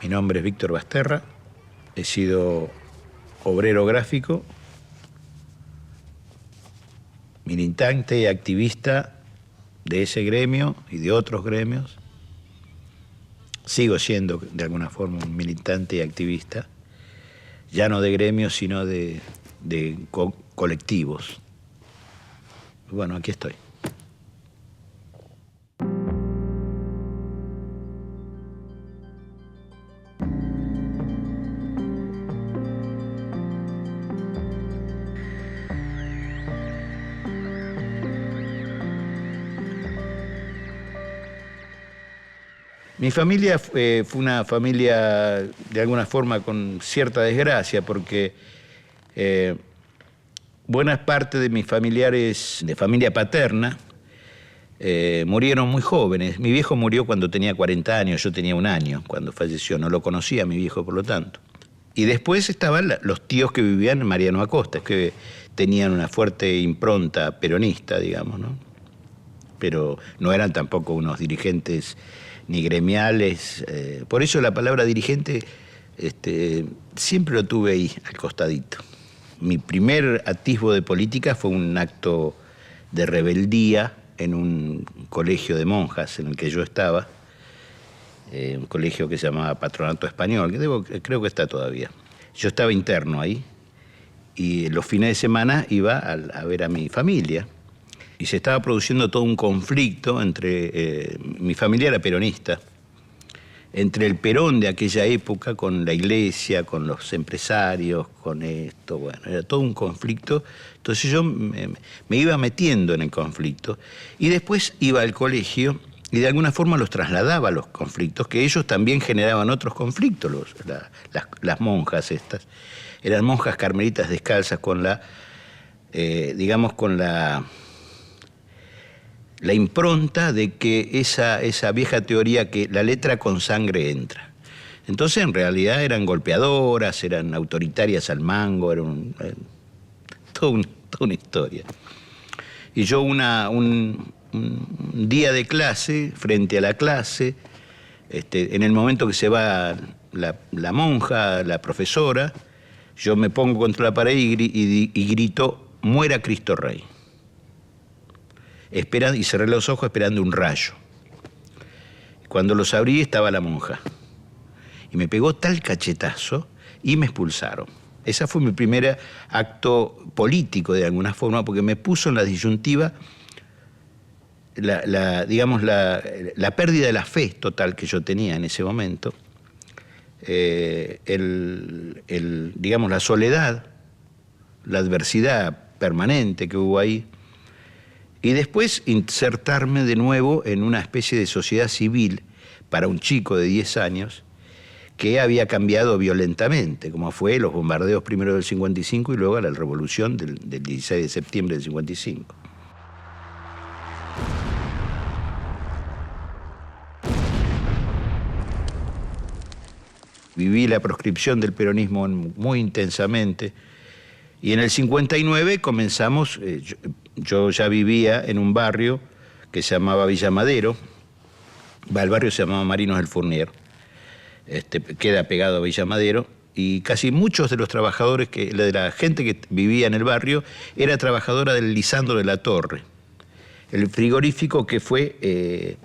Mi nombre es Víctor Basterra, he sido obrero gráfico, militante y activista de ese gremio y de otros gremios. Sigo siendo de alguna forma un militante y activista, ya no de gremios, sino de colectivos. Bueno, aquí estoy. Mi familia fue una familia, de alguna forma, con cierta desgracia, porque buena parte de mis familiares de familia paterna murieron muy jóvenes. Mi viejo murió cuando tenía 40 años, yo tenía 1 año cuando falleció, no lo conocía a mi viejo, por lo tanto. Y después estaban los tíos que vivían en Mariano Acosta, que tenían una fuerte impronta peronista, digamos, ¿no? Pero no eran tampoco unos dirigentes ni gremiales. Por eso la palabra dirigente siempre lo tuve ahí, al costadito. Mi primer atisbo de política fue un acto de rebeldía en un colegio de monjas en el que yo estaba, un colegio que se llamaba Patronato Español, que creo que está todavía. Yo estaba interno ahí y los fines de semana iba a ver a mi familia. Y se estaba produciendo todo un conflicto entre, mi familia era peronista, entre el Perón de aquella época con la iglesia, con los empresarios, con esto, bueno, era todo un conflicto. Entonces yo me iba metiendo en el conflicto y después iba al colegio y de alguna forma los trasladaba a los conflictos, que ellos también generaban otros conflictos, las monjas estas. Eran monjas carmelitas descalzas con la, digamos, con la impronta de que esa vieja teoría que la letra con sangre entra. Entonces, en realidad, eran golpeadoras, eran autoritarias al mango, toda una historia. Y yo un día de clase, frente a la clase, en el momento que se va la monja, la profesora, yo me pongo contra la pared y grito, «Muera Cristo Rey». Y cerré los ojos esperando un rayo. Cuando los abrí estaba la monja. Y me pegó tal cachetazo y me expulsaron. Ese fue mi primer acto político, de alguna forma, porque me puso en la disyuntiva digamos, la pérdida de la fe total que yo tenía en ese momento. Digamos, la soledad, la adversidad permanente que hubo ahí. Y después insertarme de nuevo en una especie de sociedad civil para un chico de 10 años que había cambiado violentamente, como fue los bombardeos primero del 55 y luego la revolución del 16 de septiembre del 55. Viví la proscripción del peronismo muy intensamente. Y en el 59 comenzamos, yo ya vivía en un barrio que se llamaba Villa Madero, el barrio se llamaba Marinos del Fournier, queda pegado a Villa Madero, y casi muchos de los trabajadores, de la gente que vivía en el barrio, era trabajadora del Lisandro de la Torre, el frigorífico que fue,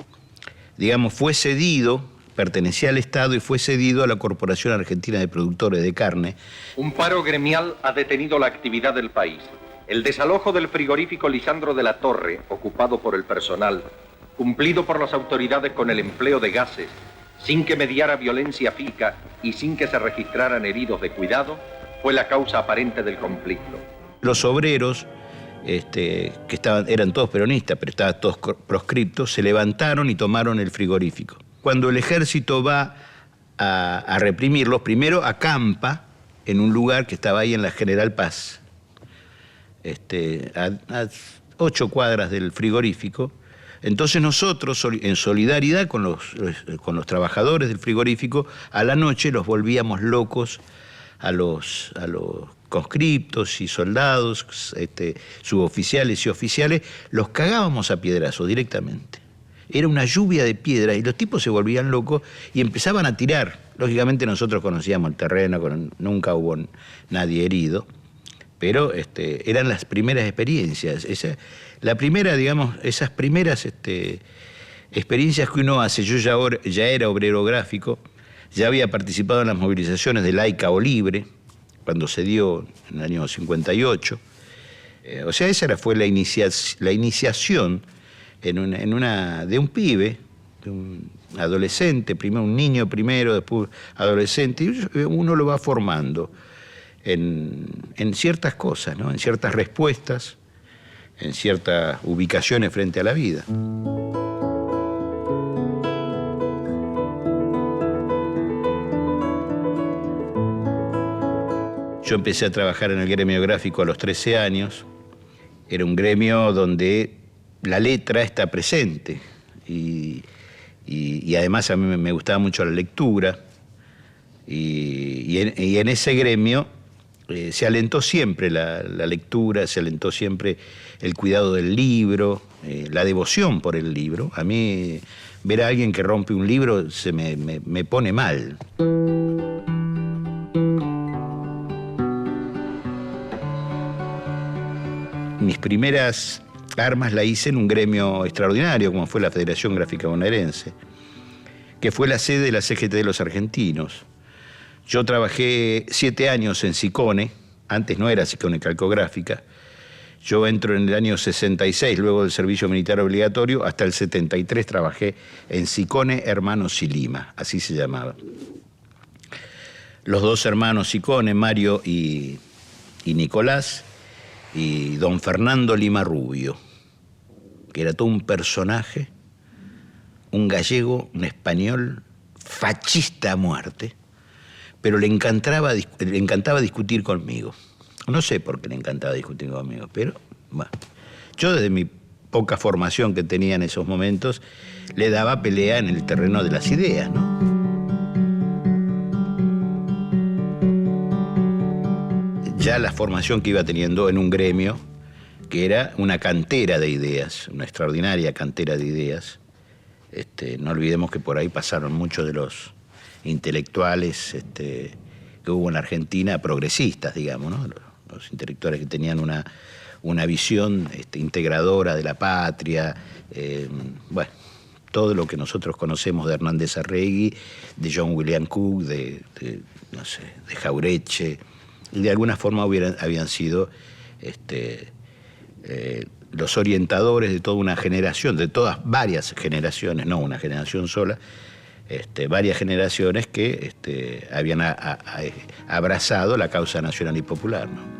digamos, fue cedido, pertenecía al Estado y fue cedido a la Corporación Argentina de Productores de Carne. Un paro gremial ha detenido la actividad del país. El desalojo del frigorífico Lisandro de la Torre, ocupado por el personal, cumplido por las autoridades con el empleo de gases, sin que mediara violencia física y sin que se registraran heridos de cuidado, fue la causa aparente del conflicto. Los obreros, que eran todos peronistas, pero estaban todos proscriptos, se levantaron y tomaron el frigorífico. Cuando el ejército va a reprimirlos, primero acampa en un lugar que estaba ahí en la General Paz, a 8 cuadras del frigorífico. Entonces nosotros, en solidaridad con los trabajadores del frigorífico, a la noche los volvíamos locos a los conscriptos y soldados, suboficiales y oficiales, los cagábamos a piedrazos directamente. era una lluvia de piedras y los tipos se volvían locos y empezaban a tirar. Lógicamente nosotros conocíamos el terreno, nunca hubo nadie herido, pero eran las primeras experiencias. La primera, digamos, esas primeras experiencias que uno hace. Yo ya era obrero gráfico, ya había participado en las movilizaciones de Laica o Libre, cuando se dio en el año 58. O sea, esa fue la iniciación de un pibe, de un adolescente, primero un niño primero, después adolescente, y uno lo va formando en ciertas cosas, ¿no? En ciertas respuestas, en ciertas ubicaciones frente a la vida. Yo empecé a trabajar en el gremio gráfico a los 13 años. Era un gremio donde la letra está presente y además a mí me gustaba mucho la lectura y en ese gremio se alentó siempre la lectura, se alentó siempre el cuidado del libro, la devoción por el libro. A mí ver a alguien que rompe un libro me pone mal. Mis primeras armas la hice en un gremio extraordinario, como fue la Federación Gráfica Bonaerense, que fue la sede de la CGT de los argentinos. Yo trabajé 7 años en Sicone, antes no era Sicone Calcográfica. Yo entro en el año 66, luego del servicio militar obligatorio, hasta el 73 trabajé en Sicone Hermanos y Lima, así se llamaba. Los dos hermanos Sicone, Mario y Nicolás, y don Fernando Lima Rubio, que era todo un personaje, un gallego, un español, fascista a muerte, pero le encantaba discutir conmigo. No sé por qué le encantaba discutir conmigo, pero bueno, yo desde mi poca formación que tenía en esos momentos, le daba pelea en el terreno de las ideas, ¿no? Ya la formación que iba teniendo en un gremio, que era una cantera de ideas, una extraordinaria cantera de ideas. No olvidemos que por ahí pasaron muchos de los intelectuales que hubo en Argentina, progresistas, digamos, ¿no? Los intelectuales que tenían una visión integradora de la patria, bueno, todo lo que nosotros conocemos de Hernández Arregui, de John William Cook, no sé, de Jauretche, y de alguna forma habían sido los orientadores de toda una generación, de varias generaciones, no una generación sola, varias generaciones que habían abrazado la causa nacional y popular, ¿no?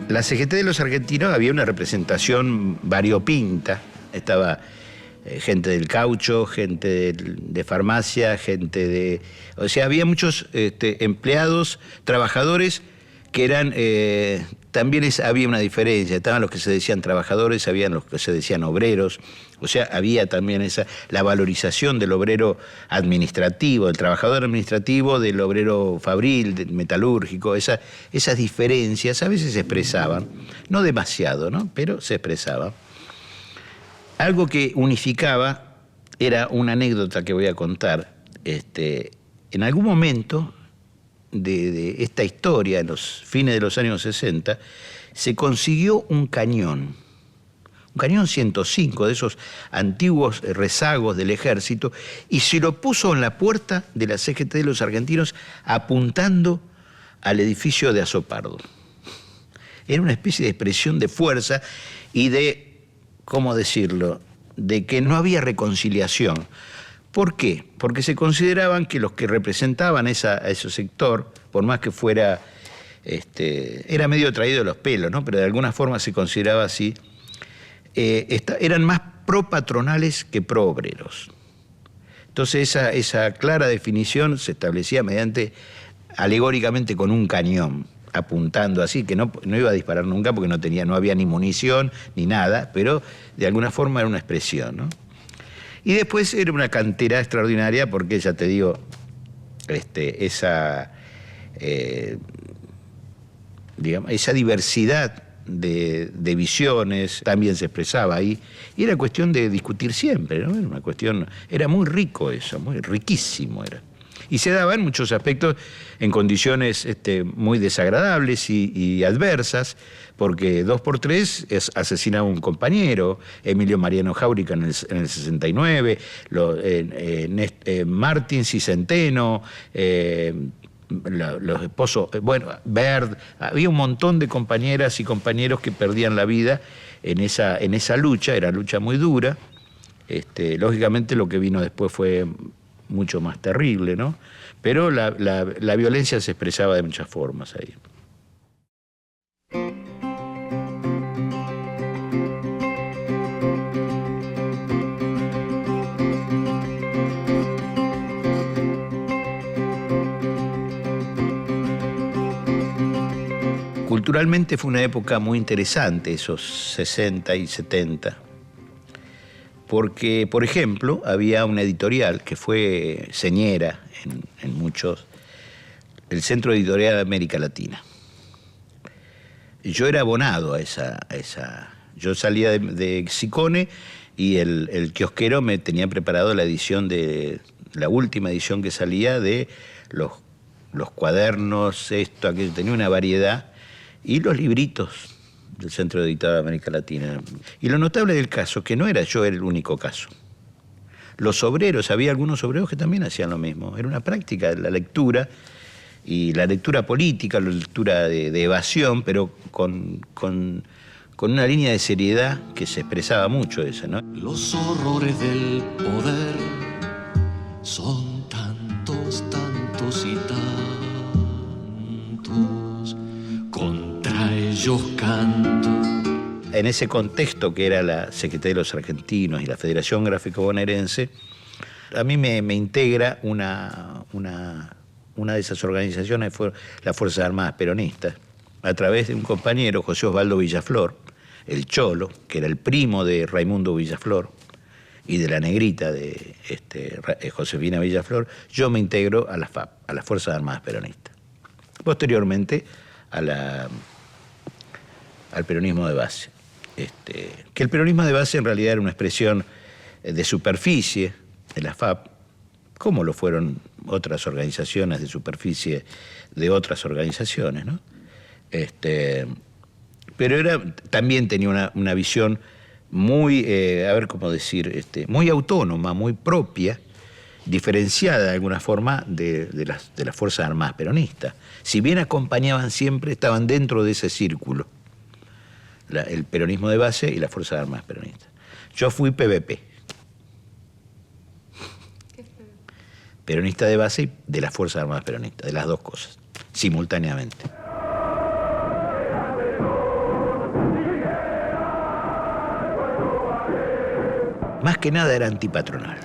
La CGT de los argentinos había una representación variopinta, estaba gente del caucho, gente de farmacia, o sea, había muchos empleados, trabajadores que eran, también había una diferencia, estaban los que se decían trabajadores, habían los que se decían obreros, o sea, había también la valorización del obrero administrativo, del trabajador administrativo, del obrero fabril, del metalúrgico, esas diferencias a veces se expresaban, no demasiado, ¿no? Pero se expresaban. Algo que unificaba era una anécdota que voy a contar. En algún momento de esta historia, en los fines de los años 60, se consiguió un cañón 105, de esos antiguos rezagos del ejército, y se lo puso en la puerta de la CGT de los argentinos apuntando al edificio de Azopardo. Era una especie de expresión de fuerza y de, ¿cómo decirlo?, de que no había reconciliación. ¿Por qué? Porque se consideraban que los que representaban a ese sector, por más que fuera, era medio traído de los pelos, ¿no? Pero de alguna forma se consideraba así, eran más pro-patronales que pro-obreros. Entonces esa clara definición se establecía alegóricamente con un cañón, apuntando así, que no iba a disparar nunca porque no había ni munición ni nada, pero de alguna forma era una expresión, ¿no? Y después era una cantera extraordinaria porque, ya te digamos, esa diversidad de visiones también se expresaba ahí, y era cuestión de discutir siempre, ¿no? Era una cuestión, era muy rico eso, muy riquísimo era. Y se daba en muchos aspectos en condiciones muy desagradables y adversas, porque 2x3 asesinaba a un compañero, Emilio Mariano Jáurica en el 69, Martins y Centeno, los esposos, bueno, Baird, había un montón de compañeras y compañeros que perdían la vida en esa lucha, era lucha muy dura. Lógicamente lo que vino después fue mucho más terrible, ¿no? Pero la violencia se expresaba de muchas formas ahí. Culturalmente fue una época muy interesante, esos 60 y 70, porque, por ejemplo, había una editorial que fue señera en muchos, el Centro Editorial de América Latina. Yo era abonado a esa yo salía de Sicone y el kiosquero me tenía preparado la última edición que salía de los cuadernos, esto, aquello, tenía una variedad, y los libritos del Centro Editorial de América Latina. Y lo notable del caso, que no era yo el único caso. Los obreros, había algunos obreros que también hacían lo mismo. Era una práctica de la lectura, y la lectura política, la lectura de evasión, pero con una línea de seriedad que se expresaba mucho esa, ¿no? Los horrores del poder son tantos, tantos y tantos, contra ellos canto. En ese contexto que era la Secretaría de los Argentinos y la Federación Gráfico Bonaerense, a mí me integra una de esas organizaciones, fue las Fuerzas Armadas Peronistas, a través de un compañero, José Osvaldo Villaflor, el Cholo, que era el primo de Raimundo Villaflor y de la negrita de Josefina Villaflor. Yo me integro a la FAP, a las Fuerzas Armadas Peronistas. Posteriormente al peronismo de base. Que el peronismo de base en realidad era una expresión de superficie de la FAP, como lo fueron otras organizaciones de superficie de otras organizaciones, ¿no? Pero también tenía una visión muy, muy autónoma, muy propia, diferenciada de alguna forma de las Fuerzas Armadas Peronistas. Si bien acompañaban siempre, estaban dentro de ese círculo, el peronismo de base y las Fuerzas Armadas Peronistas. Yo fui PVP. ¿Qué es PVP? Peronista de base y de las Fuerzas Armadas Peronistas, de las dos cosas, simultáneamente. Más que nada era antipatronal.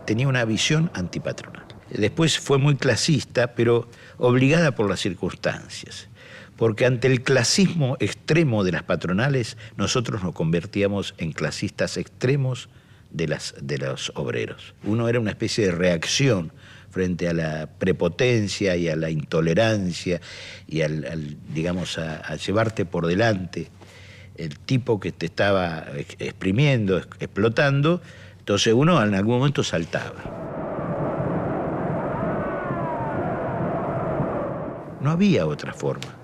Tenía una visión antipatronal. Después fue muy clasista, pero obligada por las circunstancias. Porque ante el clasismo extremo de las patronales, nosotros nos convertíamos en clasistas extremos de los obreros. Uno era una especie de reacción frente a la prepotencia y a la intolerancia y a llevarte por delante el tipo que te estaba exprimiendo, explotando. Entonces uno en algún momento saltaba. No había otra forma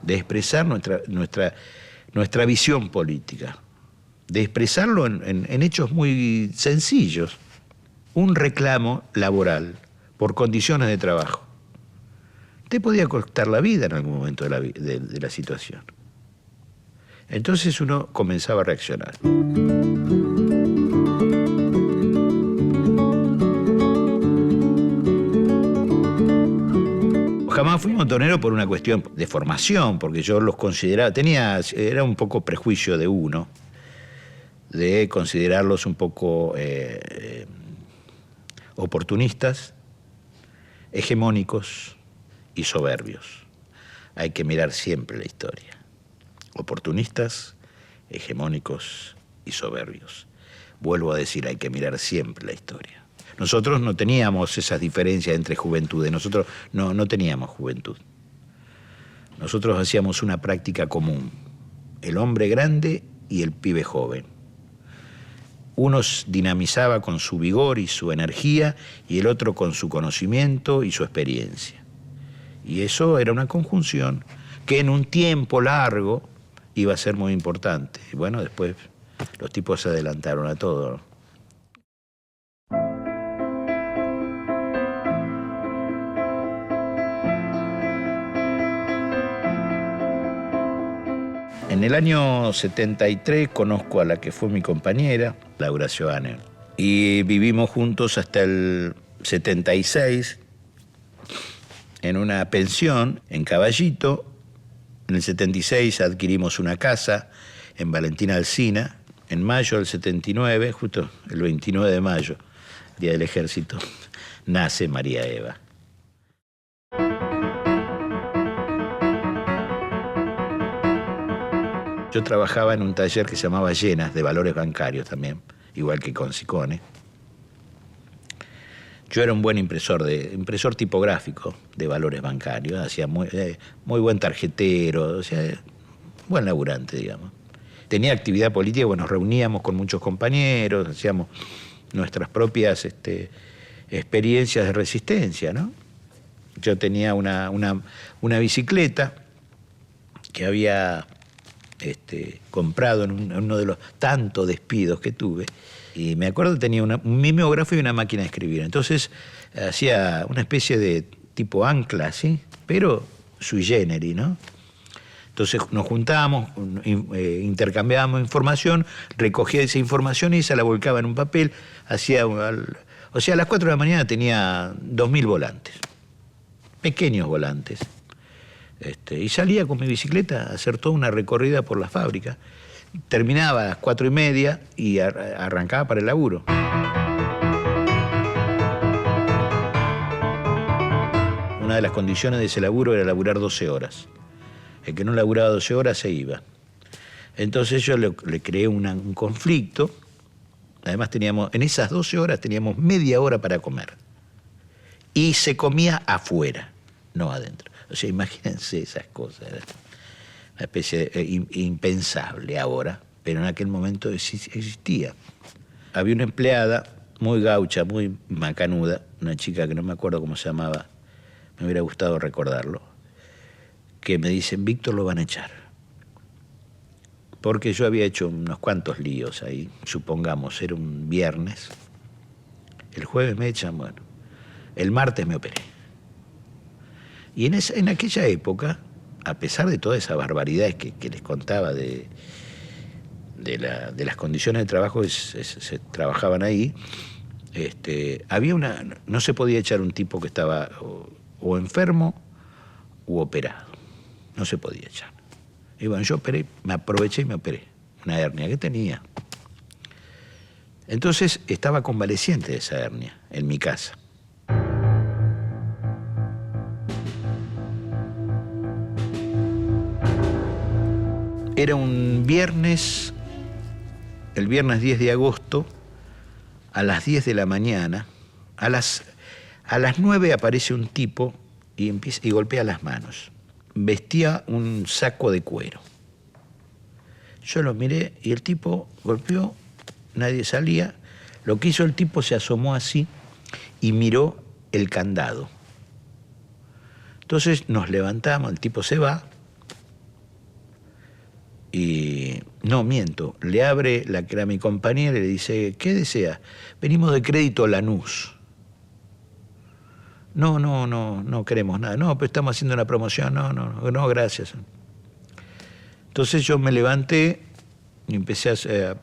de expresar nuestra visión política, de expresarlo en hechos muy sencillos. Un reclamo laboral por condiciones de trabajo te podía costar la vida en algún momento de la situación. Entonces uno comenzaba a reaccionar. Jamás fui montonero por una cuestión de formación, porque yo los consideraba, era un poco prejuicio de uno, de considerarlos un poco oportunistas, hegemónicos y soberbios. Hay que mirar siempre la historia. Oportunistas, hegemónicos y soberbios. Vuelvo a decir, hay que mirar siempre la historia. Nosotros no teníamos esas diferencias entre juventudes, nosotros no teníamos juventud. nosotros hacíamos una práctica común, el hombre grande y el pibe joven. Uno dinamizaba con su vigor y su energía y el otro con su conocimiento y su experiencia. Y eso era una conjunción que en un tiempo largo iba a ser muy importante. Y bueno, después los tipos se adelantaron a todo, ¿no? En el año 73 conozco a la que fue mi compañera, Laura Johanner, y vivimos juntos hasta el 76 en una pensión en Caballito. En el 76 adquirimos una casa en Valentina Alsina. En mayo del 79, justo el 29 de mayo, Día del Ejército, nace María Eva. Yo trabajaba en un taller que se llamaba Llenas, de valores bancarios también, igual que con Sicone. Yo era un buen impresor tipográfico de valores bancarios, hacía muy buen tarjetero, o sea, buen laburante, digamos. Tenía actividad política, bueno, nos reuníamos con muchos compañeros, hacíamos nuestras propias experiencias de resistencia, ¿no? Yo tenía una bicicleta que había comprado en uno de los tantos despidos que tuve, y me acuerdo que tenía un mimeógrafo y una máquina de escribir. Entonces hacía una especie de tipo ancla, ¿sí? Pero sui generis, ¿no? Entonces nos juntábamos, intercambiábamos información, recogía esa información y esa la volcaba en un papel, o sea, a las 4 de la mañana tenía 2.000 volantes, pequeños volantes. Y salía con mi bicicleta a hacer toda una recorrida por la fábrica. Terminaba a las 4:30 y arrancaba para el laburo. Una de las condiciones de ese laburo era laburar 12 horas. El que no laburaba 12 horas se iba. Entonces yo le creé un conflicto. Además en esas 12 horas teníamos media hora para comer. Y se comía afuera, no adentro. O sea, imagínense esas cosas. Era una especie de impensable ahora, pero en aquel momento existía. Había una empleada muy gaucha, muy macanuda, una chica que no me acuerdo cómo se llamaba, me hubiera gustado recordarlo, que me dicen, Víctor, lo van a echar. Porque yo había hecho unos cuantos líos ahí, supongamos, era un viernes, el jueves me echan, bueno, el martes me operé. Y en aquella época, a pesar de todas esas barbaridades que les contaba de las condiciones de trabajo que se trabajaban ahí, no se podía echar un tipo que estaba o enfermo u operado. No se podía echar. Y bueno, yo me aproveché y me operé. Una hernia que tenía. Entonces estaba convaleciente de esa hernia en mi casa. Era un viernes, el viernes 10 de agosto, a las 10 de la mañana, a las 9 aparece un tipo y golpea las manos. Vestía un saco de cuero. Yo lo miré y el tipo golpeó, nadie salía. Lo que hizo el tipo, se asomó así y miró el candado. Entonces nos levantamos, el tipo se va. Y no, miento, le abre la que era mi compañera y le dice, ¿qué desea? Venimos de Crédito Lanús. No queremos nada. No, pero estamos haciendo una promoción. No, gracias. Entonces yo me levanté y empecé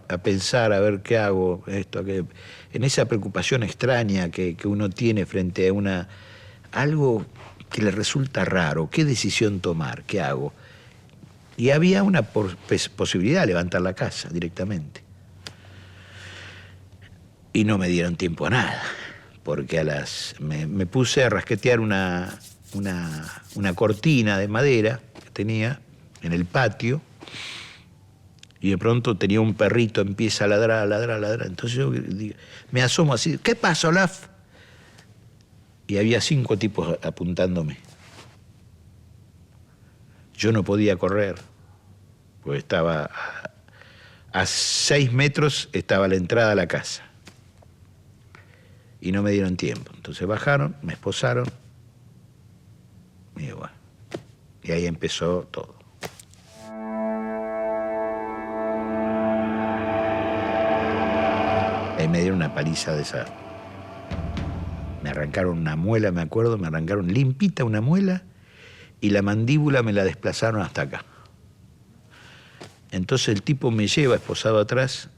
a pensar, a ver qué hago, en esa preocupación extraña que uno tiene frente a algo que le resulta raro. ¿Qué decisión tomar? ¿Qué hago? Y había una posibilidad de levantar la casa directamente. Y no me dieron tiempo a nada, porque me puse a rasquetear una cortina de madera que tenía en el patio, y de pronto tenía un perrito, empieza a ladrar. Entonces yo me asomo así, ¿qué pasa, Olaf? Y había 5 tipos apuntándome. Yo no podía correr, porque estaba a 6 metros estaba la entrada a la casa. Y no me dieron tiempo. Entonces bajaron, me esposaron. Y bueno, y ahí empezó todo. Ahí me dieron una paliza de esa. Me arrancaron una muela, me acuerdo, me arrancaron limpita una muela y la mandíbula me la desplazaron hasta acá. Entonces el tipo me lleva esposado atrás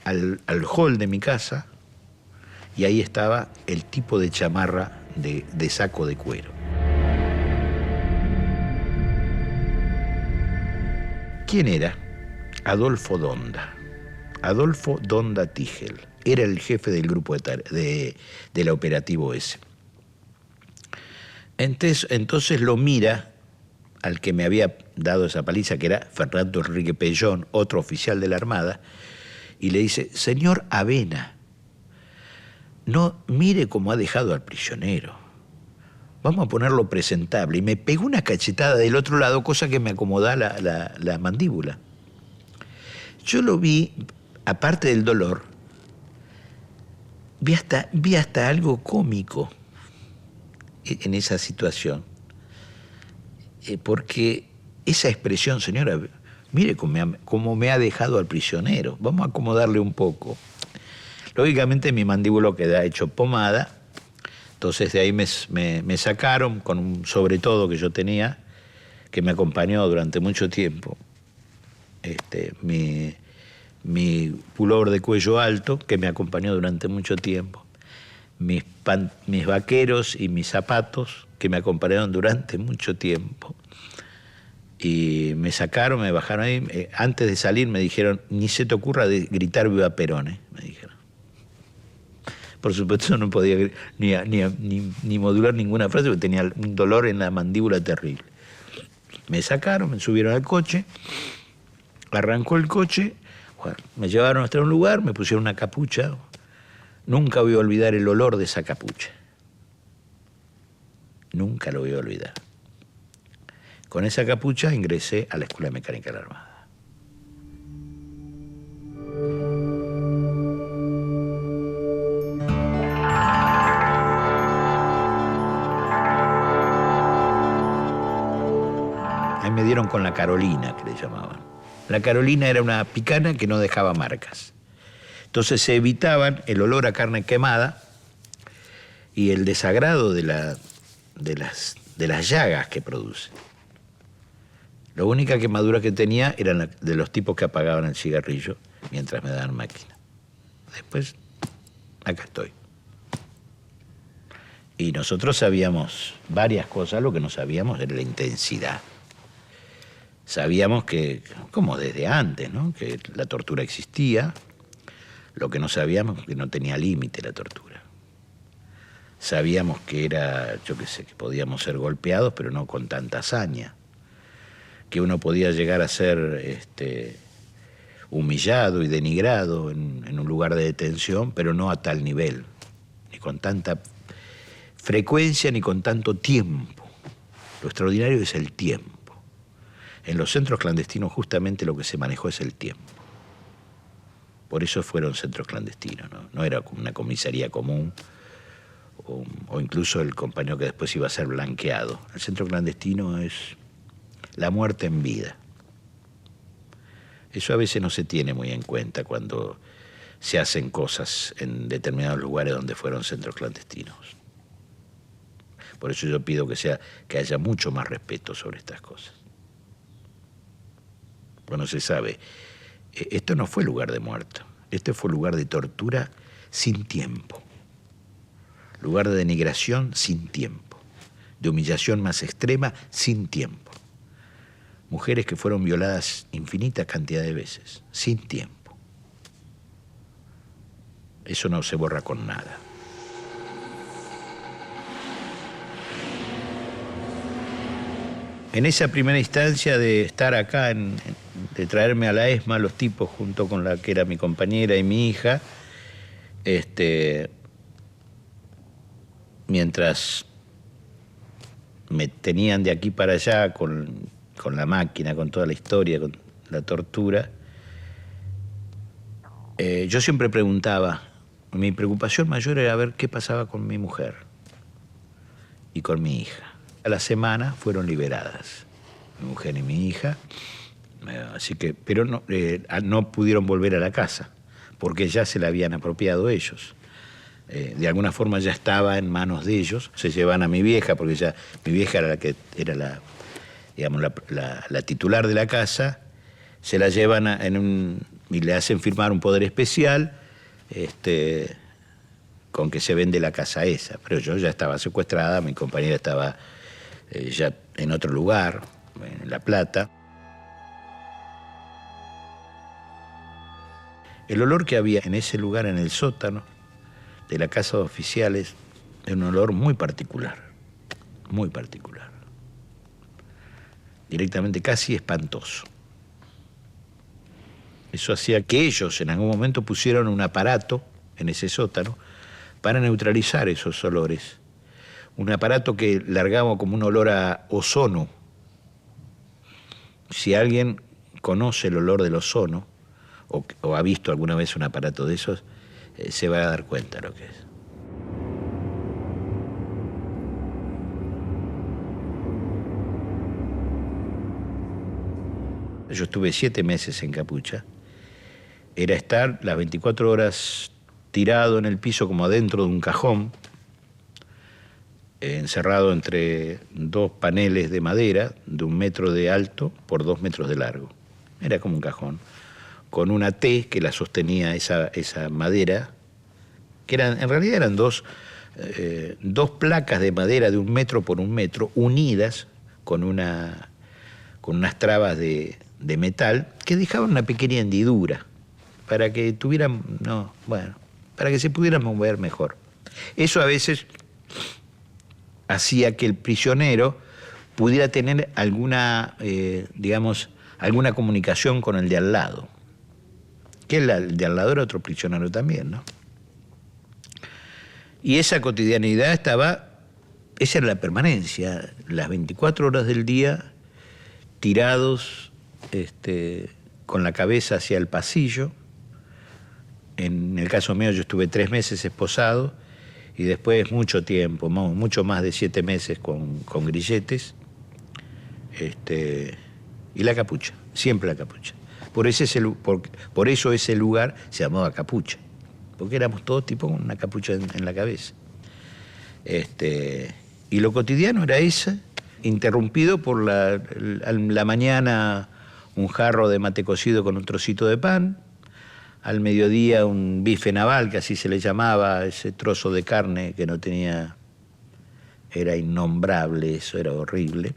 al hall de mi casa y ahí estaba el tipo de chamarra de saco de cuero. ¿Quién era? Adolfo Donda. Adolfo Donda Tigel. Era el jefe del grupo del operativo ese. Entonces lo mira al que me había dado esa paliza, que era Fernando Enrique Pellón, otro oficial de la Armada, y le dice: señor Avena, no mire cómo ha dejado al prisionero. Vamos a ponerlo presentable. Y me pegó una cachetada del otro lado, cosa que me acomoda la mandíbula. Yo lo vi, aparte del dolor, vi hasta algo cómico en esa situación. Porque esa expresión, señora, mire cómo me ha dejado al prisionero. Vamos a acomodarle un poco. Lógicamente mi mandíbulo queda hecho pomada. Entonces de ahí me sacaron con un sobretodo que yo tenía, que me acompañó durante mucho tiempo. Mi pullover de cuello alto, que me acompañó durante mucho tiempo. Mis vaqueros y mis zapatos, que me acompañaron durante mucho tiempo. Y me sacaron, me bajaron ahí. Antes de salir me dijeron: ni se te ocurra de gritar viva Perón, me dijeron. Por supuesto no podía ni modular ninguna frase porque tenía un dolor en la mandíbula terrible. Me sacaron, me subieron al coche, arrancó el coche, bueno, me llevaron hasta un lugar, me pusieron una capucha. Nunca voy a olvidar el olor de esa capucha. Nunca lo voy a olvidar. Con esa capucha ingresé a la Escuela Mecánica de la Armada. Ahí me dieron con la Carolina, que le llamaban. La Carolina era una picana que no dejaba marcas. Entonces se evitaban el olor a carne quemada y el desagrado de las llagas que produce. La única quemadura que tenía eran de los tipos que apagaban el cigarrillo mientras me daban máquina. Después, acá estoy. Y nosotros sabíamos varias cosas, lo que no sabíamos era la intensidad. Sabíamos que, como desde antes, ¿no?, que la tortura existía. Lo que no sabíamos que no tenía límite la tortura. Sabíamos que era, yo qué sé, que podíamos ser golpeados, pero no con tanta hazaña. Que uno podía llegar a ser humillado y denigrado en un lugar de detención, pero no a tal nivel, ni con tanta frecuencia, ni con tanto tiempo. Lo extraordinario es el tiempo. En los centros clandestinos justamente lo que se manejó es el tiempo. Por eso fueron centros clandestinos, ¿no? No era como una comisaría común o incluso el compañero que después iba a ser blanqueado. El centro clandestino es la muerte en vida. Eso a veces no se tiene muy en cuenta cuando se hacen cosas en determinados lugares donde fueron centros clandestinos. Por eso yo pido que haya mucho más respeto sobre estas cosas. Bueno, se sabe, esto no fue lugar de muerto, este fue lugar de tortura sin tiempo, lugar de denigración sin tiempo, de humillación más extrema sin tiempo. Mujeres que fueron violadas infinitas cantidades de veces, sin tiempo. Eso no se borra con nada. En esa primera instancia de estar acá, de traerme a la ESMA los tipos junto con la que era mi compañera y mi hija, mientras me tenían de aquí para allá con con la máquina, con toda la historia, con la tortura, yo siempre preguntaba, mi preocupación mayor era ver qué pasaba con mi mujer y con mi hija. A la semana fueron liberadas, mi mujer y mi hija, así que, pero no pudieron volver a la casa, porque ya se la habían apropiado ellos. De alguna forma ya estaba en manos de ellos. Se llevan a mi vieja, porque ya mi vieja era la que era la titular de la casa. Se la llevan y le hacen firmar un poder especial con que se vende la casa esa. Pero yo ya estaba secuestrada, mi compañera estaba ya en otro lugar, en La Plata. El olor que había en ese lugar, en el sótano de la casa de oficiales, era un olor muy particular, muy particular. Directamente casi espantoso. Eso hacía que ellos en algún momento pusieron un aparato en ese sótano para neutralizar esos olores. Un aparato que largaba como un olor a ozono. Si alguien conoce el olor del ozono, o ha visto alguna vez un aparato de esos, se va a dar cuenta lo que es. Yo estuve 7 meses en Capucha. Era estar las 24 horas tirado en el piso como adentro de un cajón, encerrado entre 2 paneles de madera de 1 metro de alto por 2 metros de largo. Era como un cajón, con una T que la sostenía esa madera, que en realidad eran dos placas de madera de 1 metro por 1 metro, unidas con unas trabas de metal que dejaban una pequeña hendidura para que para que se pudieran mover mejor. Eso a veces hacía que el prisionero pudiera tener alguna comunicación con el de al lado. Que el de al lado era otro prisionero también, ¿no? Y esa cotidianidad esa era la permanencia, las 24 horas del día, tirados con la cabeza hacia el pasillo. En el caso mío yo estuve 3 meses esposado y después mucho tiempo, mucho más de 7 meses con grilletes, y la capucha, siempre la capucha. Por eso ese lugar se llamaba Capucha, porque éramos todos tipos con una capucha en la cabeza. Y lo cotidiano era ese, interrumpido por la mañana un jarro de mate cocido con un trocito de pan, al mediodía un bife naval, que así se le llamaba, ese trozo de carne que no tenía, era innombrable, eso era horrible,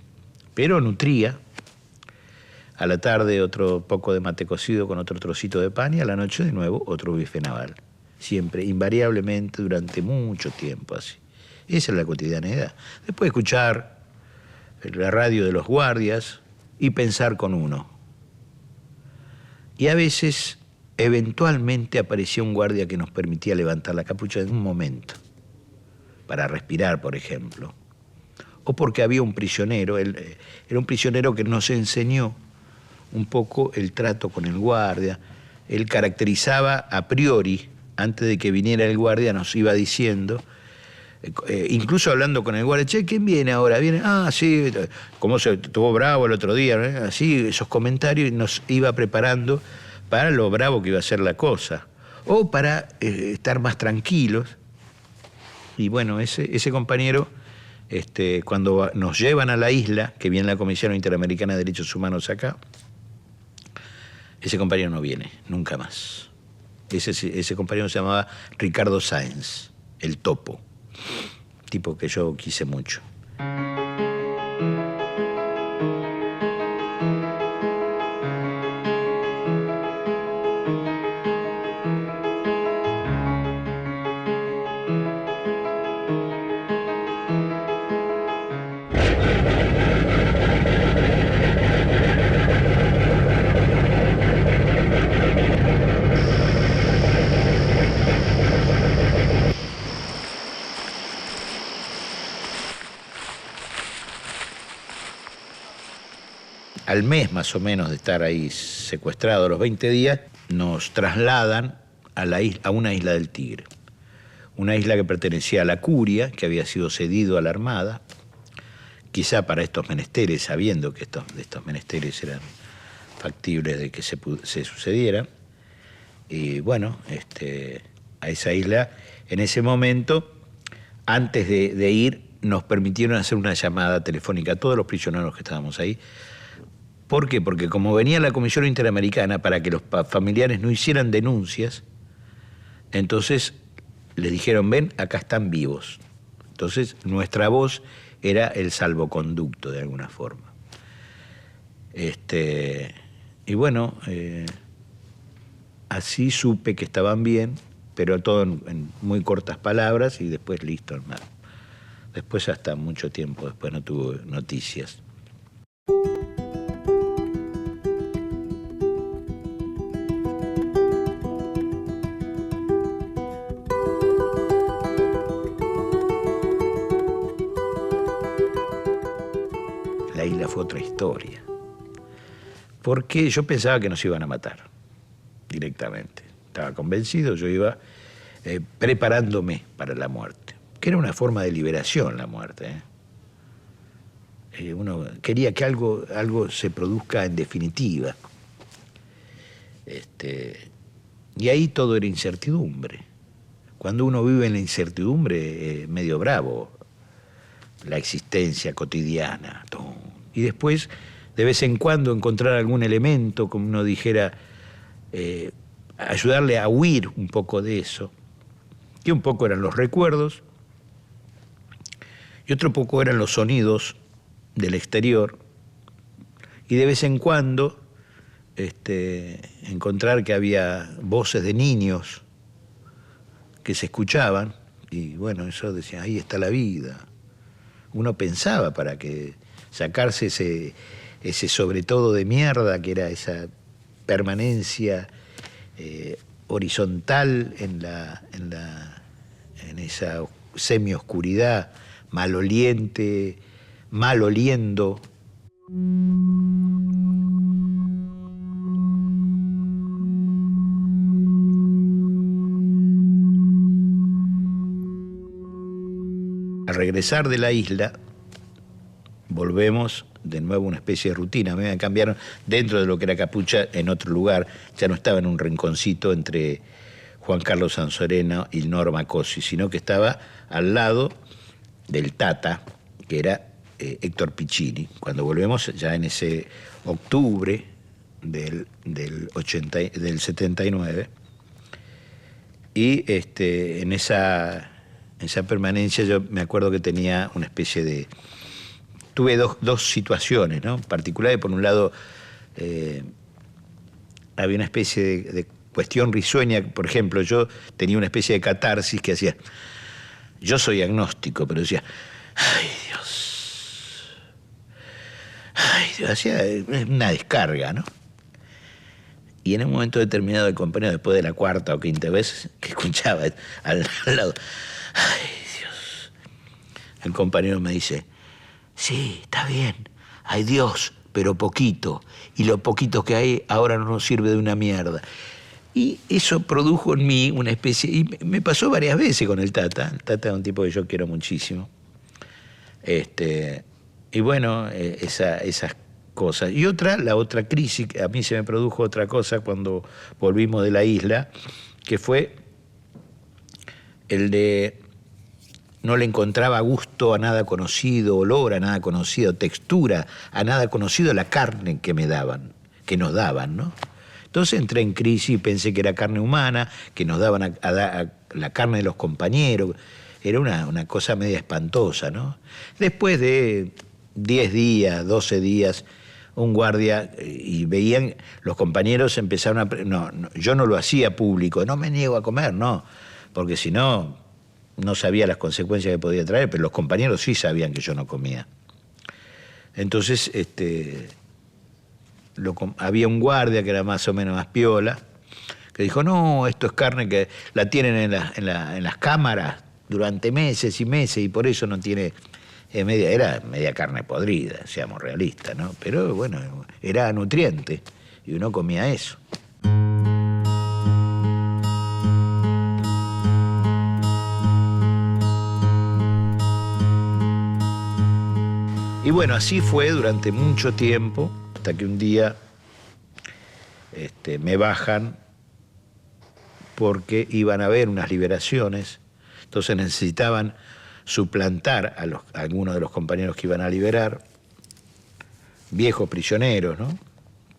pero nutría. A la tarde otro poco de mate cocido con otro trocito de pan y a la noche de nuevo otro bife naval. Siempre, invariablemente, durante mucho tiempo así. Esa es la cotidianidad. Después escuchar la radio de los guardias y pensar con uno. Y a veces, eventualmente, aparecía un guardia que nos permitía levantar la capucha en un momento, para respirar, por ejemplo. O porque había un prisionero, era un prisionero que nos enseñó un poco el trato con el guardia. Él caracterizaba a priori, antes de que viniera el guardia, nos iba diciendo, incluso hablando con el guardia, che, ¿quién viene ahora? Viene, sí, como se estuvo bravo el otro día, ¿no? Así, esos comentarios, y nos iba preparando para lo bravo que iba a ser la cosa, o para estar más tranquilos. Y bueno, ese compañero, cuando nos llevan a la isla, que viene la Comisión Interamericana de Derechos Humanos acá, ese compañero no viene, nunca más. Ese compañero se llamaba Ricardo Sáenz, el Topo, tipo que yo quise mucho. al mes más o menos de estar ahí secuestrado, a los 20 días, nos trasladan a una isla del Tigre. Una isla que pertenecía a la Curia, que había sido cedido a la Armada, quizá para estos menesteres, sabiendo que estos menesteres eran factibles de que se sucedieran. Y bueno, a esa isla, en ese momento, antes de ir, nos permitieron hacer una llamada telefónica a todos los prisioneros que estábamos ahí. ¿Por qué? Porque como venía la Comisión Interamericana para que los familiares no hicieran denuncias, entonces les dijeron, ven, acá están vivos. Entonces nuestra voz era el salvoconducto de alguna forma. Y bueno, así supe que estaban bien, pero todo en muy cortas palabras y después listo, hermano. Después, hasta mucho tiempo después, no tuve noticias. La isla fue otra historia. Porque yo pensaba que nos iban a matar directamente. Estaba convencido, yo iba preparándome para la muerte. Que era una forma de liberación la muerte. Uno quería que algo se produzca en definitiva. Y ahí todo era incertidumbre. Cuando uno vive en la incertidumbre, medio bravo, la existencia cotidiana. Y después, de vez en cuando, encontrar algún elemento, como uno dijera, ayudarle a huir un poco de eso, que un poco eran los recuerdos, y otro poco eran los sonidos del exterior, y de vez en cuando encontrar que había voces de niños que se escuchaban, y bueno, eso decía, ahí está la vida. Uno pensaba para que sacarse ese sobre todo de mierda, que era esa permanencia horizontal en esa semioscuridad, maloliente, mal oliendo. Al regresar de la isla, volvemos de nuevo a una especie de rutina. Me cambiaron dentro de lo que era Capucha en otro lugar. Ya no estaba en un rinconcito entre Juan Carlos Sanzoreno y Norma Cosi, sino que estaba al lado del Tata, que era Héctor Piccini. Cuando volvemos ya en ese octubre del 79, y en esa permanencia yo me acuerdo que tenía una especie de... Tuve dos situaciones, ¿no? Particulares. Por un lado, había una especie de cuestión risueña. Por ejemplo, yo tenía una especie de catarsis que hacía... Yo soy agnóstico, pero decía, ay Dios, hacía una descarga, ¿no? Y en un momento determinado el compañero, después de la cuarta o quinta vez que escuchaba al lado, ay Dios, el compañero me dice, sí, está bien, hay Dios, pero poquito, y lo poquito que hay ahora no nos sirve de una mierda. Y eso produjo en mí una especie... Y me pasó varias veces con el Tata. El Tata es un tipo que yo quiero muchísimo. Y bueno, esas cosas. Y la otra crisis, a mí se me produjo otra cosa cuando volvimos de la isla, que fue el de... No le encontraba gusto a nada conocido, olor a nada conocido, textura a nada conocido, la carne que nos daban, ¿no? Entonces entré en crisis y pensé que era carne humana, que nos daban a la carne de los compañeros. Era una cosa media espantosa, ¿no? Después de 10 días, 12 días, un guardia, y veían, los compañeros empezaron a... No, yo no lo hacía público, no me niego a comer, no, porque si no, no sabía las consecuencias que podía traer, pero los compañeros sí sabían que yo no comía. Entonces, había un guardia que era más o menos más piola, que dijo, no, esto es carne que la tienen en las cámaras durante meses y meses y por eso no tiene Era media carne podrida, seamos realistas, ¿no? Pero bueno, era nutriente y uno comía eso. Y bueno, así fue durante mucho tiempo, hasta que un día me bajan porque iban a haber unas liberaciones, entonces necesitaban suplantar a algunos de los compañeros que iban a liberar, viejos prisioneros, ¿no?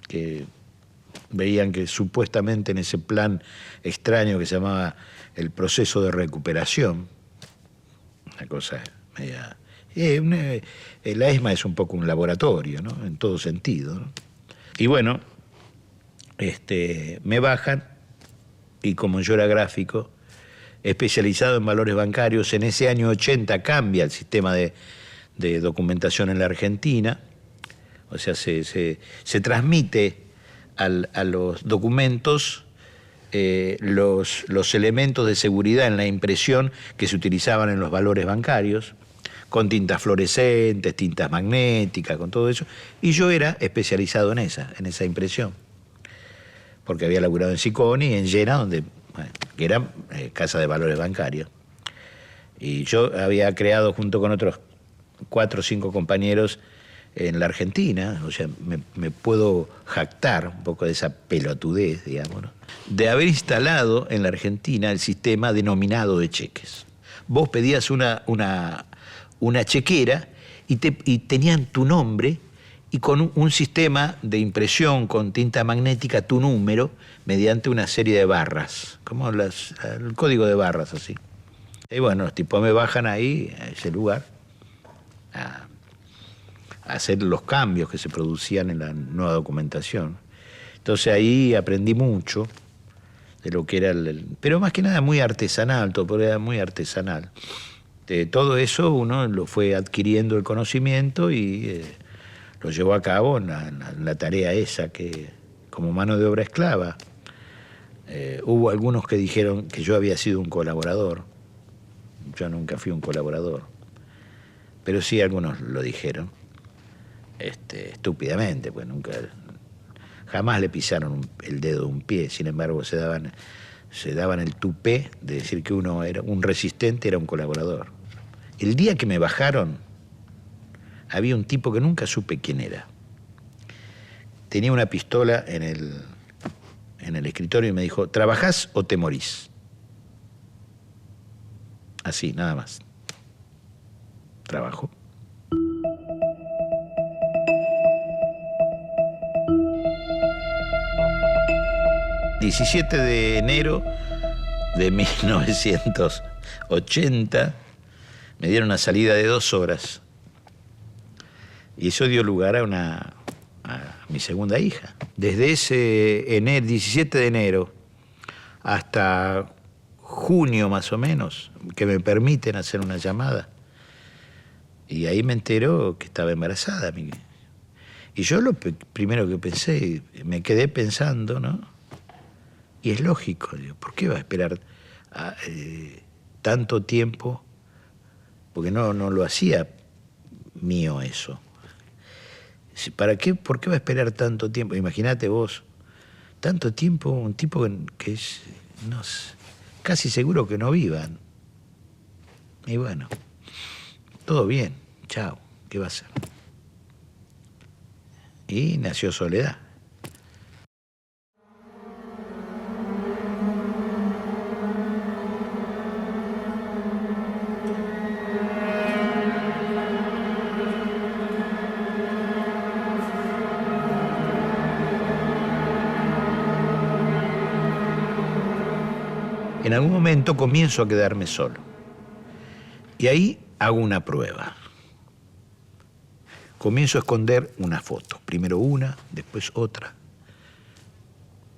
Que veían que supuestamente en ese plan extraño que se llamaba el proceso de recuperación, una cosa media... la ESMA es un poco un laboratorio, ¿no? En todo sentido, ¿no? Y bueno, me bajan y como yo era gráfico, especializado en valores bancarios, en ese año 80 cambia el sistema de documentación en la Argentina, o sea, se transmite a los documentos los elementos de seguridad en la impresión que se utilizaban en los valores bancarios, con tintas fluorescentes, tintas magnéticas, con todo eso, y yo era especializado en esa impresión, porque había laburado en Siconi, en Llena, donde, bueno, que era casa de valores bancarios, y yo había creado junto con otros 4 o 5 compañeros en la Argentina, o sea, me puedo jactar un poco de esa pelotudez, digamos, ¿no? De haber instalado en la Argentina el sistema denominado de cheques. Vos pedías una chequera y tenían tu nombre y con un sistema de impresión con tinta magnética tu número mediante una serie de barras, como el código de barras así. Y bueno, los tipos me bajan ahí, a ese lugar, a hacer los cambios que se producían en la nueva documentación. Entonces ahí aprendí mucho de lo que era pero más que nada muy artesanal, todo era muy artesanal. De todo eso uno lo fue adquiriendo el conocimiento y lo llevó a cabo en la tarea esa, que como mano de obra esclava. Hubo algunos que dijeron que yo había sido un colaborador. Yo nunca fui un colaborador. Pero sí algunos lo dijeron, estúpidamente, pues jamás le pisaron el dedo de un pie. Sin embargo, se daban el tupé de decir que uno era un resistente, era un colaborador. El día que me bajaron, había un tipo que nunca supe quién era. Tenía una pistola en el escritorio y me dijo, ¿trabajás o te morís? Así, nada más. Trabajo. El 17 de enero de 1980 me dieron una salida de 2 horas y eso dio lugar a mi segunda hija. Desde ese 17 de enero hasta junio más o menos, que me permiten hacer una llamada, y ahí me entero que estaba embarazada. Y yo lo primero que pensé, me quedé pensando, ¿no? Y es lógico, digo, ¿por qué va a esperar tanto tiempo? Porque no lo hacía mío eso. ¿Para qué? ¿Por qué va a esperar tanto tiempo? Imagínate vos, tanto tiempo, un tipo que es casi seguro que no vivan. Y bueno, todo bien, chao, ¿qué va a hacer? Y nació Soledad. En algún momento comienzo a quedarme solo. Y ahí hago una prueba. Comienzo a esconder una foto. Primero una, después otra.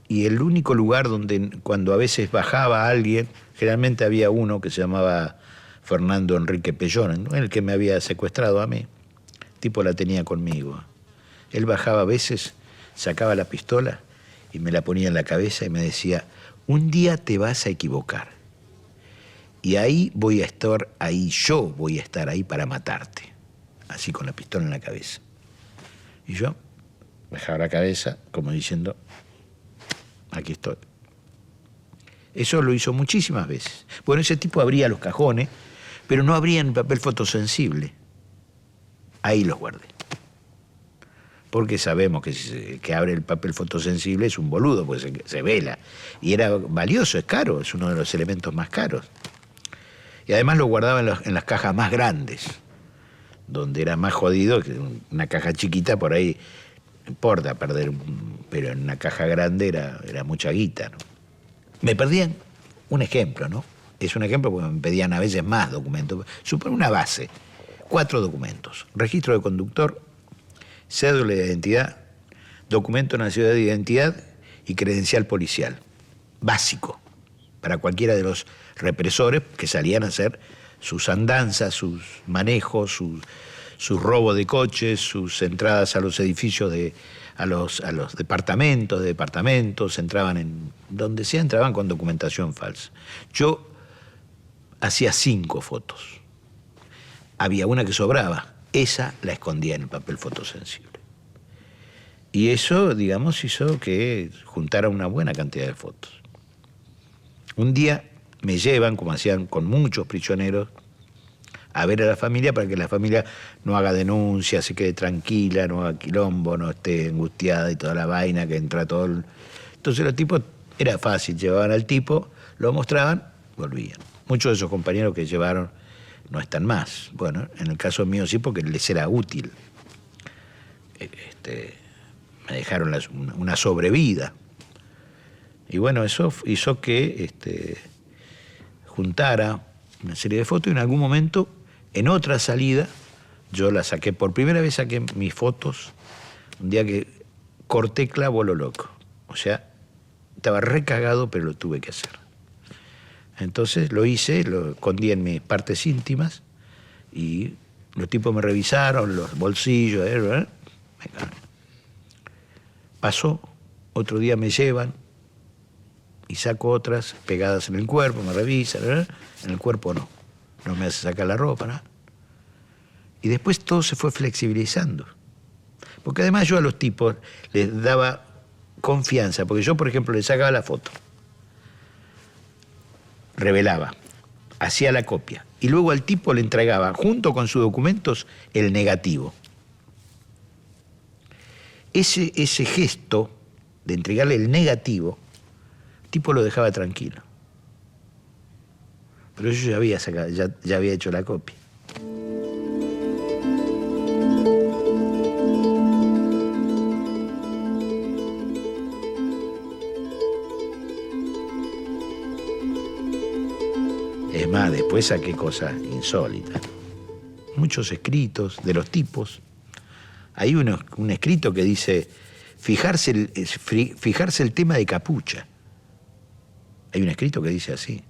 Y el único lugar donde, cuando a veces bajaba alguien, generalmente había uno que se llamaba Fernando Enrique Pellón, ¿no? El que me había secuestrado a mí. El tipo la tenía conmigo. Él bajaba a veces, sacaba la pistola y me la ponía en la cabeza y me decía, un día te vas a equivocar. Y ahí voy a estar, yo voy a estar ahí para matarte. así con la pistola en la cabeza. Y yo bajaba la cabeza como diciendo, aquí estoy. Eso lo hizo muchísimas veces. Bueno, ese tipo abría los cajones, pero no abría en papel fotosensible. Ahí los guardé. Porque sabemos que el que abre el papel fotosensible es un boludo, pues se vela. Y era valioso, es caro, es uno de los elementos más caros. Y además lo guardaba en las cajas más grandes, donde era más jodido que una caja chiquita, por ahí no importa perder, pero en una caja grande era mucha guita, ¿no? Me perdían un ejemplo, ¿no? Es un ejemplo porque me pedían a veces más documentos. Supone una base, 4 documentos: registro de conductor, cédula de identidad, documento nacional de identidad y credencial policial. Básico para cualquiera de los represores que salían a hacer sus andanzas, sus manejos, sus robos de coches, sus entradas a los edificios, a los departamentos, entraban en donde sea, entraban con documentación falsa. Yo hacía 5 fotos. Había una que sobraba, esa la escondía en el papel fotosensible. Y eso, digamos, hizo que juntara una buena cantidad de fotos. Un día me llevan, como hacían con muchos prisioneros, a ver a la familia para que la familia no haga denuncia, se quede tranquila, no haga quilombo, no esté angustiada y toda la vaina que entra todo. Entonces los tipos, era fácil, llevaban al tipo, lo mostraban, volvían. Muchos de esos compañeros que llevaron no están más. Bueno, en el caso mío sí, porque les era útil. Me dejaron una sobrevida. Y bueno, eso hizo que juntara una serie de fotos y en algún momento, en otra salida, yo la saqué. Por primera vez saqué mis fotos un día que corté clavo lo loco. O sea, estaba recagado, pero lo tuve que hacer. Entonces lo hice, lo escondí en mis partes íntimas y los tipos me revisaron los bolsillos. Pasó, otro día me llevan y saco otras pegadas en el cuerpo, me revisan, en el cuerpo no me hace sacar la ropa, ¿no? Y después todo se fue flexibilizando. Porque además yo a los tipos les daba confianza, porque yo, por ejemplo, les sacaba la foto, revelaba, hacía la copia, y luego al tipo le entregaba, junto con sus documentos, el negativo. Ese gesto de entregarle el negativo, el tipo lo dejaba tranquilo. Pero yo ya había sacado, ya había hecho la copia. Es más, después saqué cosas insólitas. Muchos escritos de los tipos. Hay un escrito que dice fijarse el tema de capucha. Hay un escrito que dice así.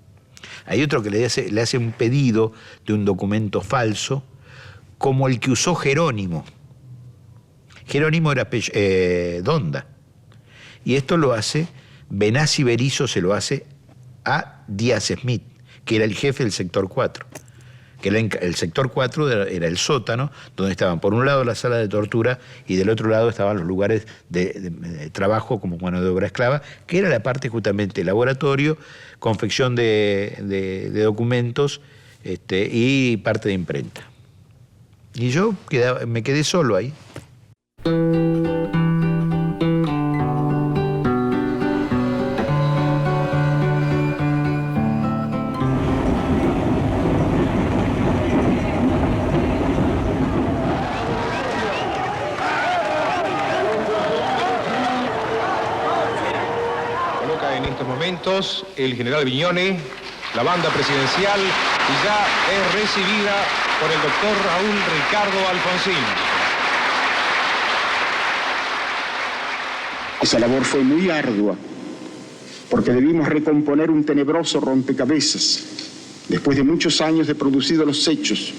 Hay otro que le hace un pedido de un documento falso, como el que usó Jerónimo. Jerónimo era Donda. Y esto lo hace, Benassi Berizo se lo hace a Díaz Smith, que era el jefe del sector 4. Que el sector 4 era el sótano, donde estaban por un lado la sala de tortura y del otro lado estaban los lugares de trabajo como mano de obra esclava, que era la parte justamente laboratorio, confección de documentos y parte de imprenta. Y yo me quedé solo ahí. El general Viñone, la banda presidencial, y ya es recibida por el doctor Raúl Ricardo Alfonsín. Esa labor fue muy ardua, porque debimos recomponer un tenebroso rompecabezas, después de muchos años de producidos los hechos,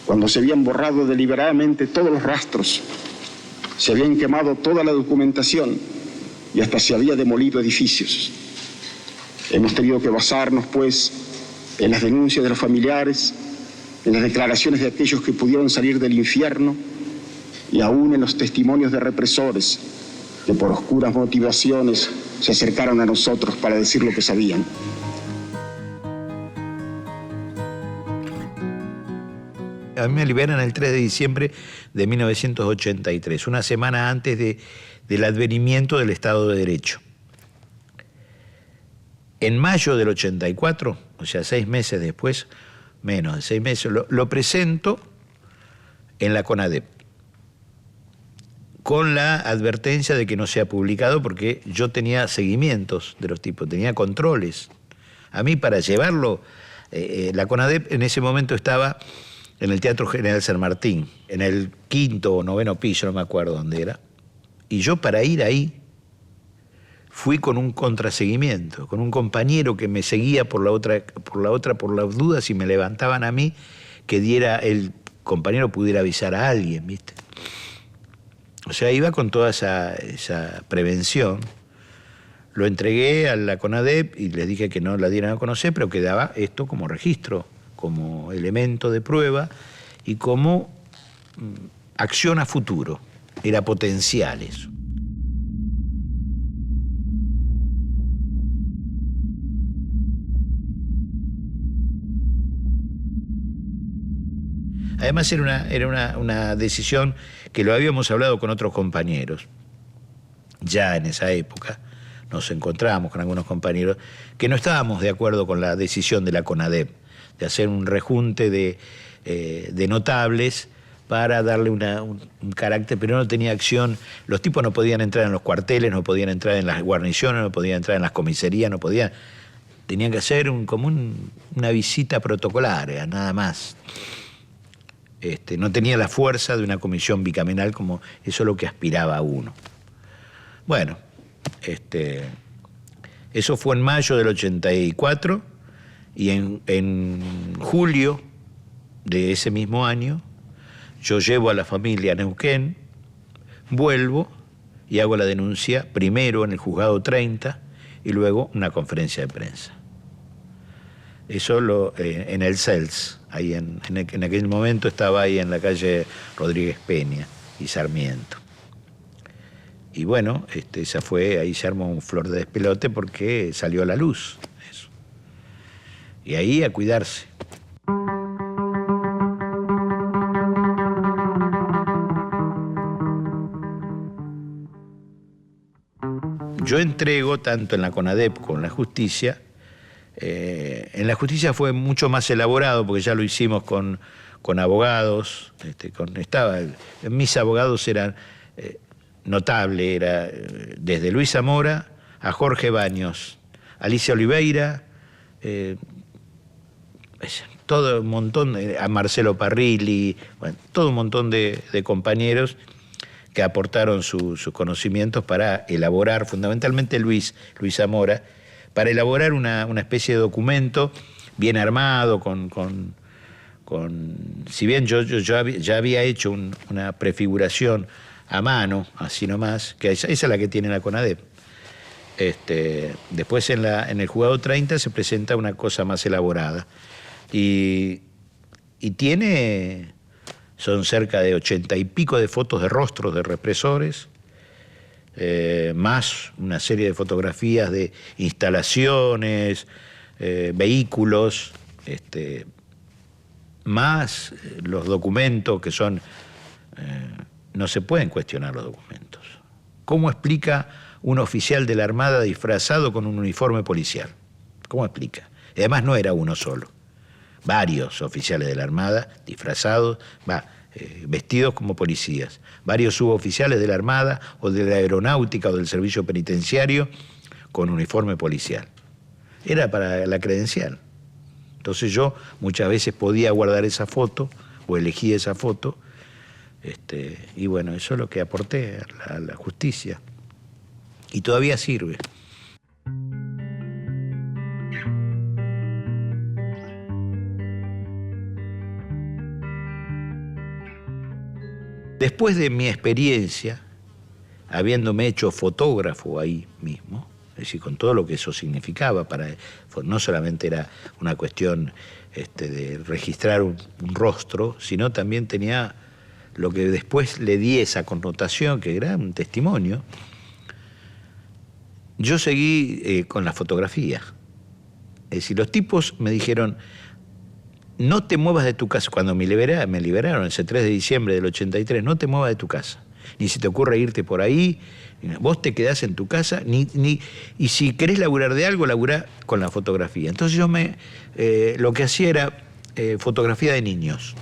cuando se habían borrado deliberadamente todos los rastros, se habían quemado toda la documentación y hasta se había demolido edificios. Hemos tenido que basarnos, pues, en las denuncias de los familiares, en las declaraciones de aquellos que pudieron salir del infierno y aún en los testimonios de represores que por oscuras motivaciones se acercaron a nosotros para decir lo que sabían. A mí me liberan el 3 de diciembre de 1983, una semana antes del advenimiento del Estado de Derecho. En mayo del 84, o sea, 6 meses después, menos de 6 meses, lo presento en la CONADEP, con la advertencia de que no sea publicado porque yo tenía seguimientos de los tipos, tenía controles. A mí para llevarlo, la CONADEP en ese momento estaba en el Teatro General San Martín, en el 5º o 9º piso, no me acuerdo dónde era, y yo para ir ahí fui con un contraseguimiento, con un compañero que me seguía por las dudas y me levantaban a mí, que el compañero pudiera avisar a alguien, ¿viste? O sea, iba con toda esa prevención. Lo entregué a la CONADEP y les dije que no la dieran a conocer, pero quedaba esto como registro, como elemento de prueba y como acción a futuro. Era potencial eso. Además era una decisión que lo habíamos hablado con otros compañeros. Ya en esa época nos encontrábamos con algunos compañeros que no estábamos de acuerdo con la decisión de la CONADEP de hacer un rejunte de notables para darle un carácter, pero no tenía acción. Los tipos no podían entrar en los cuarteles, no podían entrar en las guarniciones, no podían entrar en las comisarías, no podían. Tenían que hacer una visita protocolaria, nada más. No tenía la fuerza de una comisión bicameral como eso es lo que aspiraba uno. Bueno, eso fue en mayo del 84 y en julio de ese mismo año yo llevo a la familia a Neuquén, vuelvo y hago la denuncia primero en el juzgado 30 y luego una conferencia de prensa. Eso en el CELS, ahí en aquel momento estaba ahí en la calle Rodríguez Peña y Sarmiento. Y bueno, ahí se armó un flor de despelote porque salió a la luz eso. Y ahí a cuidarse. Yo entrego tanto en la CONADEP como en la justicia. En la justicia fue mucho más elaborado porque ya lo hicimos con abogados. Mis abogados eran notables, era desde Luis Zamora a Jorge Baños, Alicia Oliveira, todo un montón, a Marcelo Parrilli, bueno, todo un montón de compañeros que aportaron sus conocimientos para elaborar, fundamentalmente Luis Zamora, para elaborar una especie de documento bien armado, si bien yo ya había hecho una prefiguración a mano, así nomás, que esa es la que tiene la CONADEP. Después en el juzgado 30 se presenta una cosa más elaborada. Y son cerca de 80 y pico de fotos de rostros de represores, más una serie de fotografías de instalaciones, vehículos, más los documentos que son... no se pueden cuestionar los documentos. ¿Cómo explica un oficial de la Armada disfrazado con un uniforme policial? ¿Cómo explica? Y además no era uno solo. Varios oficiales de la Armada disfrazados, vestidos como policías. Varios suboficiales de la Armada o de la Aeronáutica o del Servicio Penitenciario con uniforme policial. Era para la credencial. Entonces yo muchas veces podía guardar esa foto o elegí esa foto. Y bueno, eso es lo que aporté a la justicia. Y todavía sirve. Después de mi experiencia, habiéndome hecho fotógrafo ahí mismo, es decir, con todo lo que eso significaba. No solamente era una cuestión de registrar un rostro, sino también tenía lo que después le di esa connotación, que era un testimonio. Yo seguí con la fotografía. Es decir, los tipos me dijeron, no te muevas de tu casa. Cuando me liberaron ese 3 de diciembre del 83, no te muevas de tu casa. Ni se te ocurra irte por ahí, vos te quedás en tu casa, y si querés laburar de algo, laburá con la fotografía. Entonces yo lo que hacía era fotografía de niños.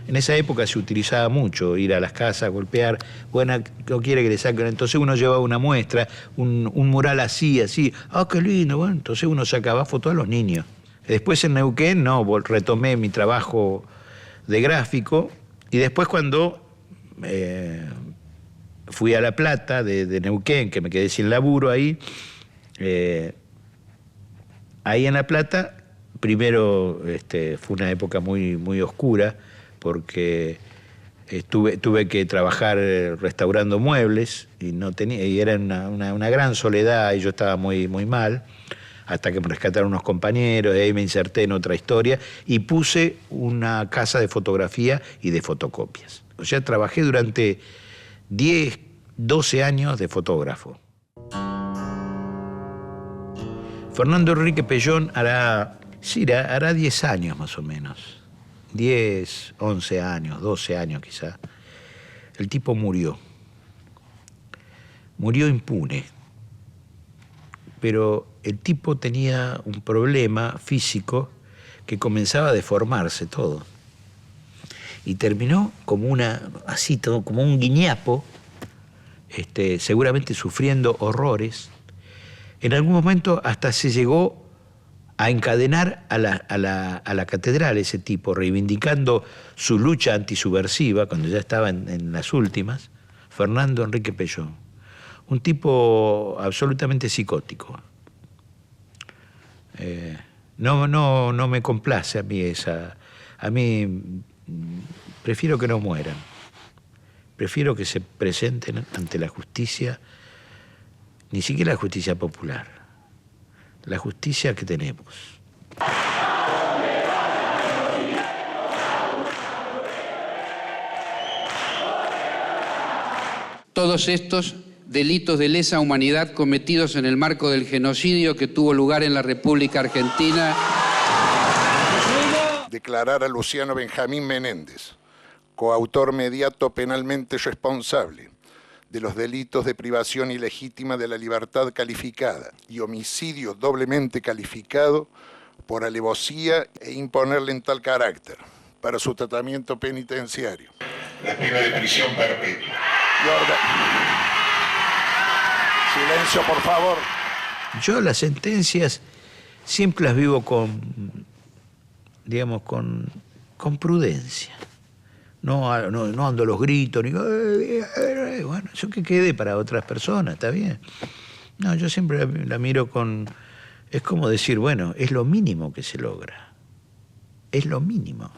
En esa época se utilizaba mucho ir a las casas, golpear, bueno, no quiere que le saquen. Entonces uno llevaba una muestra, un mural así, qué lindo, bueno, entonces uno sacaba fotos a los niños. Después en Neuquén, retomé mi trabajo de gráfico, y después cuando fui a La Plata de Neuquén, que me quedé sin laburo ahí en La Plata, primero fue una época muy, muy oscura, porque tuve que trabajar restaurando muebles y era una gran soledad, y yo estaba muy, muy mal, hasta que me rescataron unos compañeros, y ahí me inserté en otra historia y puse una casa de fotografía y de fotocopias. O sea, trabajé durante 10, 12 años de fotógrafo. Fernando Enrique Pellón hará 10 años más o menos. 10, 11 años, 12 años quizá. El tipo murió. Murió impune. Pero el tipo tenía un problema físico que comenzaba a deformarse todo. Y terminó como como un guiñapo, seguramente sufriendo horrores. En algún momento hasta se llegó a encadenar a la catedral ese tipo, reivindicando su lucha antisubversiva, cuando ya estaba en las últimas, Fernando Enrique Pellón. Un tipo absolutamente psicótico. No me complace a mí A mí prefiero que no mueran. Prefiero que se presenten ante la justicia, ni siquiera la justicia popular, la justicia que tenemos. Todos estos delitos de lesa humanidad cometidos en el marco del genocidio que tuvo lugar en la República Argentina. Declarar a Luciano Benjamín Menéndez, coautor mediato penalmente responsable de los delitos de privación ilegítima de la libertad calificada y homicidio doblemente calificado por alevosía e imponerle en tal carácter para su tratamiento penitenciario la pena de prisión perpetua. Silencio, por favor. Yo las sentencias siempre las vivo con prudencia. No ando a los gritos, ni bueno, eso que quede para otras personas, está bien. No, yo siempre la miro con... Es como decir, bueno, es lo mínimo que se logra. Es lo mínimo.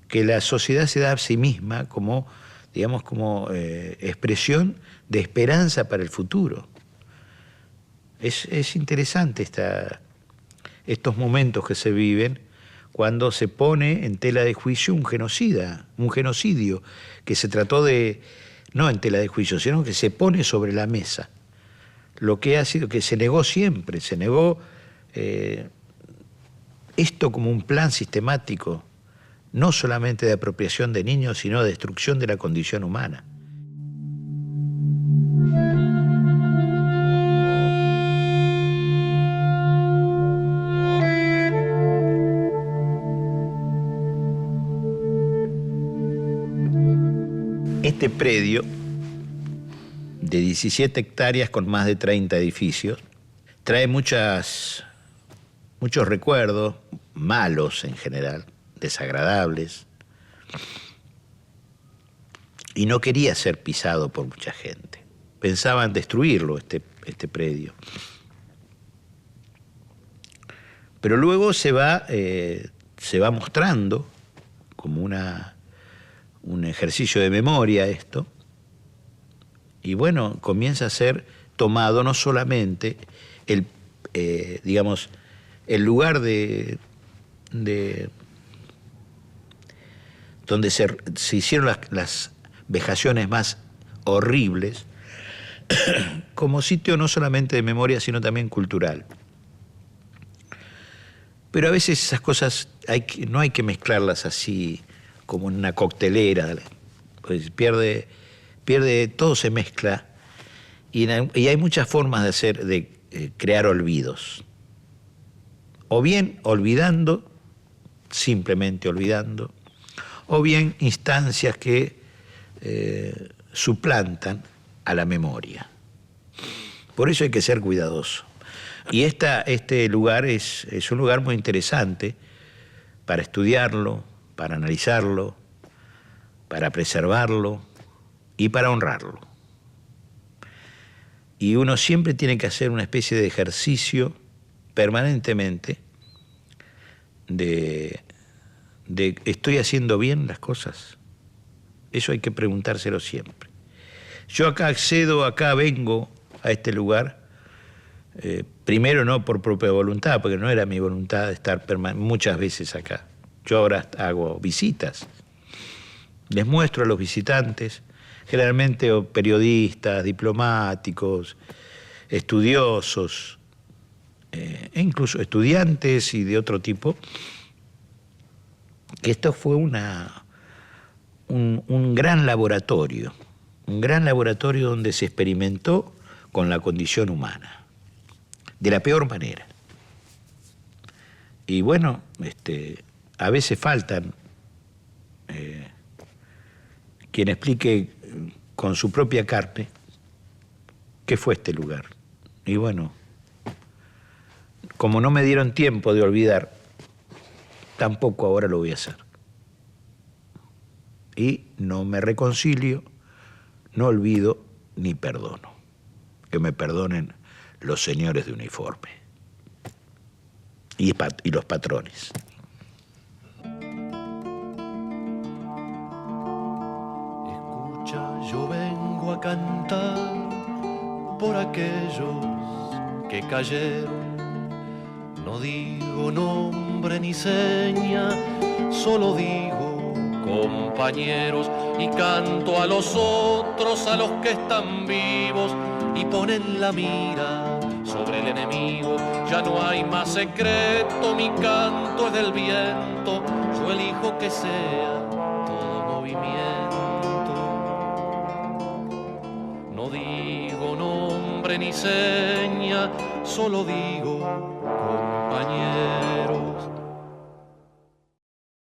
Que la sociedad se da a sí misma como expresión de esperanza para el futuro. Es interesante estos momentos que se viven cuando se pone en tela de juicio un genocidio que se trató de, no en tela de juicio, sino que se pone sobre la mesa. Lo que ha sido, que se negó siempre, se negó esto como un plan sistemático, no solamente de apropiación de niños, sino de destrucción de la condición humana. Este predio, de 17 hectáreas con más de 30 edificios, trae muchos recuerdos, malos en general, desagradables, y no quería ser pisado por mucha gente. Pensaban destruirlo, este predio. Pero luego se va mostrando como un ejercicio de memoria esto, y bueno, comienza a ser tomado no solamente el lugar de donde se hicieron las vejaciones más horribles, como sitio no solamente de memoria, sino también cultural. Pero a veces esas cosas no hay que mezclarlas así como en una coctelera, pues pierde, todo se mezcla, y hay muchas formas de crear olvidos. O bien olvidando, simplemente olvidando, o bien instancias que suplantan a la memoria. Por eso hay que ser cuidadoso. Y este lugar es un lugar muy interesante para estudiarlo, para analizarlo, para preservarlo y para honrarlo. Y uno siempre tiene que hacer una especie de ejercicio permanentemente de ¿estoy haciendo bien las cosas? Eso hay que preguntárselo siempre. Yo acá vengo a este lugar, primero no por propia voluntad, porque no era mi voluntad de estar muchas veces acá. Yo ahora hago visitas. Les muestro a los visitantes, generalmente periodistas, diplomáticos, estudiosos, e incluso estudiantes y de otro tipo, que esto fue un gran laboratorio donde se experimentó con la condición humana, de la peor manera. Y bueno, a veces faltan quien explique con su propia carne qué fue este lugar. Y bueno, como no me dieron tiempo de olvidar, tampoco ahora lo voy a hacer. Y no me reconcilio, no olvido ni perdono. Que me perdonen los señores de uniforme y los patrones. Escucha, yo vengo a cantar por aquellos que cayeron. No digo nombre ni seña, solo digo compañeros, y canto a los otros, a los que están vivos y ponen la mira sobre el enemigo. Ya no hay más secreto, mi canto es del viento, yo elijo que sea todo movimiento. No digo nombre ni seña, solo digo compañero.